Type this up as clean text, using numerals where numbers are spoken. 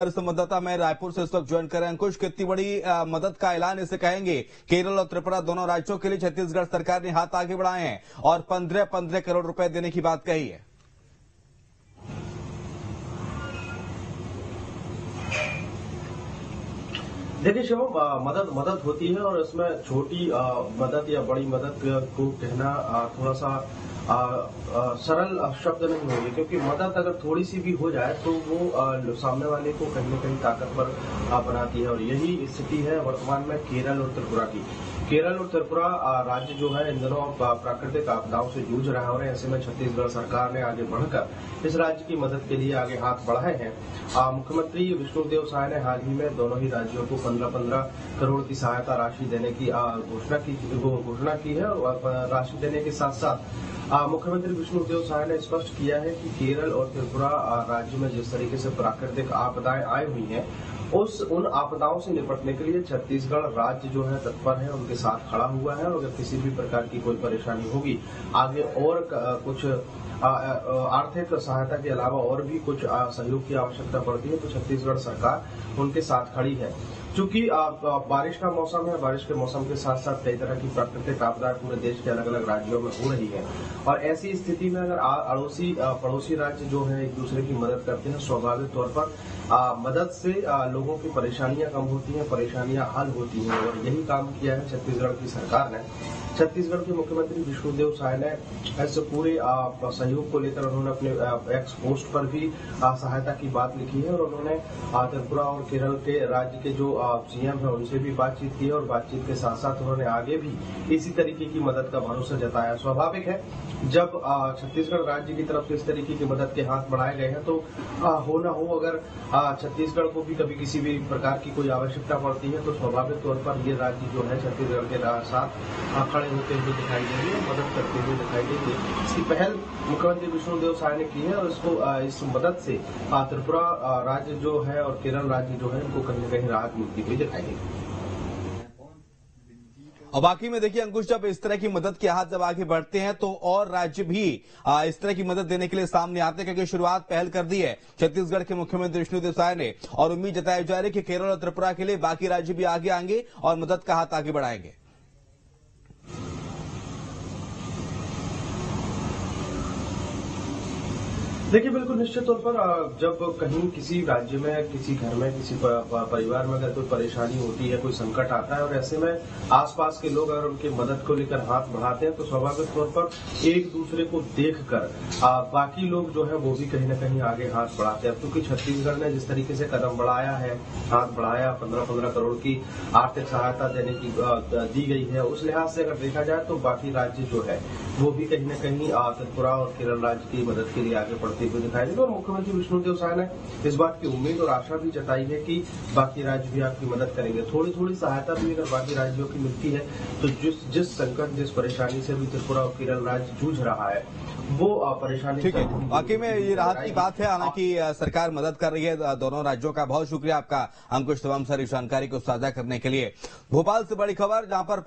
संवाददाता मैं रायपुर से इस वक्त ज्वाइन कर रहे हैं अंकुश। कितनी बड़ी मदद का ऐलान इसे कहेंगे? केरल और त्रिपुरा दोनों राज्यों के लिए छत्तीसगढ़ सरकार ने हाथ आगे बढ़ाए हैं और 15 करोड़ रुपए देने की बात कही है। देखिए शिवम, मदद होती है और इसमें छोटी मदद या बड़ी मदद को कहना थोड़ा सा सरल शब्द नहीं होंगे, क्योंकि मदद अगर थोड़ी सी भी हो जाए तो वो सामने वाले को कहीं न कहीं ताकतवर बनाती है। और यही स्थिति है वर्तमान में केरल और त्रिपुरा की। केरल और त्रिपुरा राज्य जो है इन दिनों प्राकृतिक आपदाओं से जूझ रहा है और ऐसे में छत्तीसगढ़ सरकार ने आगे बढ़कर इस राज्य की मदद के लिए आगे हाथ बढ़ाए हैं। मुख्यमंत्री विष्णुदेव साय ने हाल ही में दोनों ही राज्यों को 15-15 करोड़ की सहायता राशि देने की घोषणा की है। और राशि देने के साथ साथ मुख्यमंत्री विष्णुदेव साय ने स्पष्ट किया है कि केरल और त्रिपुरा राज्य में जिस तरीके से प्राकृतिक आपदाएं आई हुई हैं, उन आपदाओं से निपटने के लिए छत्तीसगढ़ राज्य जो है तत्पर है, उनके साथ खड़ा हुआ है। और अगर किसी भी प्रकार की कोई परेशानी होगी, आगे और कुछ आर्थिक सहायता के अलावा और भी कुछ सहयोग की आवश्यकता पड़ती है तो छत्तीसगढ़ सरकार उनके साथ खड़ी है। चूंकि बारिश का मौसम है, बारिश के मौसम के साथ साथ कई तरह की प्राकृतिक आपदाएं पूरे देश के अलग अलग राज्यों में हो रही है और ऐसी स्थिति में अगर पड़ोसी राज्य जो है एक दूसरे की मदद करते हैं, स्वाभाविक तौर पर मदद से लोगों की परेशानियां कम होती हैं, परेशानियां हल होती हैं। और यही काम किया है छत्तीसगढ़ की सरकार ने। छत्तीसगढ़ के मुख्यमंत्री विष्णुदेव साय ने इस पूरे सहयोग को लेकर उन्होंने अपने एक्स पोस्ट पर भी सहायता की बात लिखी है और उन्होंने त्रिपुरा और केरल के राज्य के जो सीएम है उनसे भी बातचीत की और बातचीत के साथ साथ उन्होंने आगे भी इसी तरीके की मदद का भरोसा जताया। स्वाभाविक है, जब छत्तीसगढ़ राज्य की तरफ से इस तरीके की मदद के हाथ बढ़ाए गए हैं तो हो न हो अगर छत्तीसगढ़ को भी कभी किसी भी प्रकार की कोई आवश्यकता पड़ती है तो स्वाभाविक तौर पर ये राज्य जो है छत्तीसगढ़ के साथ खड़े होते हुए दिखाई देंगे, मदद करते हुए दिखाई देंगे। इसकी पहल मुख्यमंत्री विष्णुदेव साय ने की है और इसको इस मदद से त्रिपुरा राज्य जो है और केरल राज्य जो है इनको कहीं न कहीं राहत मिलती हुई दिखाई देगी। और बाकी में देखिए अंकुश, जब इस तरह की मदद के हाथ जब आगे बढ़ते हैं तो और राज्य भी इस तरह की मदद देने के लिए सामने आते हैं, क्योंकि शुरुआत पहल कर दी है छत्तीसगढ़ के मुख्यमंत्री विष्णुदेव साय ने और उम्मीद जताई जा रही है कि केरल और त्रिपुरा के लिए बाकी राज्य भी आगे आएंगे और मदद का हाथ आगे बढ़ाएंगे। देखिए बिल्कुल निश्चित तौर पर जब कहीं किसी राज्य में, किसी घर में, किसी परिवार में अगर कोई परेशानी होती है, कोई संकट आता है और ऐसे में आसपास के लोग अगर उनकी मदद को लेकर हाथ बढ़ाते हैं तो स्वाभाविक तौर पर एक दूसरे को देखकर बाकी लोग जो है वो भी कहीं न कहीं आगे हाथ बढ़ाते हैं। क्योंकि छत्तीसगढ़ ने जिस तरीके से कदम बढ़ाया है, हाथ बढ़ाया, 15-15 करोड़ की आर्थिक सहायता देने की दी गई है, उस लिहाज से अगर देखा जाए तो बाकी राज्य जो है वो भी कहीं न कहीं त्रिपुरा और केरल राज्य की मदद के लिए आगे बढ़ते हुए दिखाई देंगे। और मुख्यमंत्री विष्णुदेव साय ने इस बात की उम्मीद और आशा भी जताई है कि बाकी राज्य भी आपकी मदद करेंगे। थोड़ी थोड़ी सहायता भी अगर बाकी राज्यों की मिलती है तो जिस संकट, जिस परेशानी से भी त्रिपुरा और केरल राज्य जूझ रहा है वो परेशानी। ठीक है, वाकई में ये राहत की बात है। हालांकि सरकार मदद कर रही है दोनों राज्यों का। बहुत शुक्रिया आपका अंकुश तमाम सारी जानकारी को साझा करने के लिए। भोपाल से बड़ी खबर, जहां पर